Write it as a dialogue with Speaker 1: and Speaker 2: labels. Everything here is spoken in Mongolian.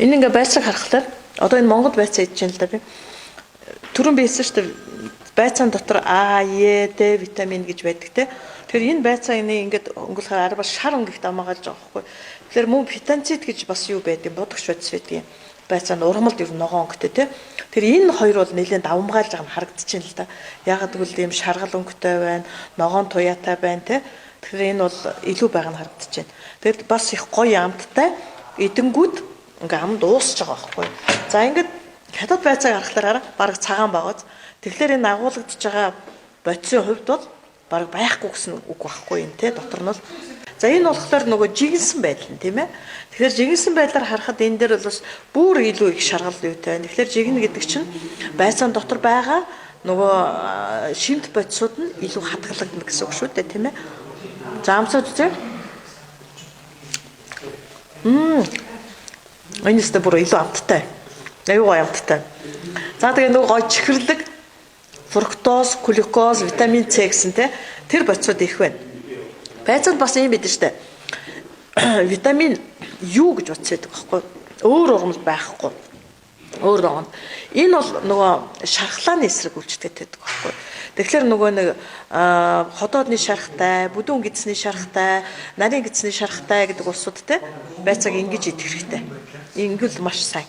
Speaker 1: Энэ ингээ байцааг харахаар одоо энэ Монгол байцаа хийж байна л да би. Түрүүн бисэн шүү дээ. Байцаан дотор А, Е, Д витамин гэж байдаг те. Тэгэхээр энэ байцаа ингээд өнгөлөхөр арба шар өнгөлт амаагаалж байгаа байхгүй. Тэгэхээр мөн фитонцид гэж бас юу байдаг, будагч бодис байдаг юм. Байцаанд урмалд ер нь ногоон өнгөтэй те. Тэр энэ хоёр бол нэлээд давмгаалж байгаа нь харагдчихээн л да. Ягаад гэвэл ийм шаргал өнгөтэй байна, ногоон туяатай байна те. Тэгэхээр энэ бол илүү байгаа нь харагдчихээн. Тэгэд бас их гоё амттай эдэнгүүд ингээ ам дуусч байгаа байхгүй. За ингээд хятад байцааг харахаар бараг цагаан байгааз. Тэгэхээр энэ агуулгадж байгаа бодисын хувьд бол бараг байхгүй гэсэн үг байхгүй юм те дотор нь бол. За энэ болохоор нөгөө жигэнсэн байдал нь тийм ээ. Тэгэхээр жигэнсэн байдлаар харахад энэ дээр бол бас бүр илүү их шаргал юутай байна. Тэгэхээр жигнэ гэдэг чинь байцаан дотор байгаа нөгөө шимт бодисууд нь илүү хатгалагдана гэсэн үг шүү дээ тийм ээ. За амсаад үзье. Энэс дээр бүр илүү амттай. Аюу гой амттай. За тэгээ нөгөө гой чихэрлэг, фруктоз, глюкоз, витамин С гэсэн тэр бодисууд их байна. Байцаанд бас юм байдаг штэ. Витамин U гэж утас байдаг байхгүй. Өөр ургамал байхгүй. Өөр байгаа. Энэ бол нөгөө шархлааны эсрэг үйлчлэгтэй байдаг байхгүй. Тэгэхээр нөгөө нэг ходоодны шархтай, бүдүүн гидсний шархтай, нарийн гидсний шархтай гэдэг улсууд те байцааг ингэж идэх хэрэгтэй. Ингэвэл маш сайн.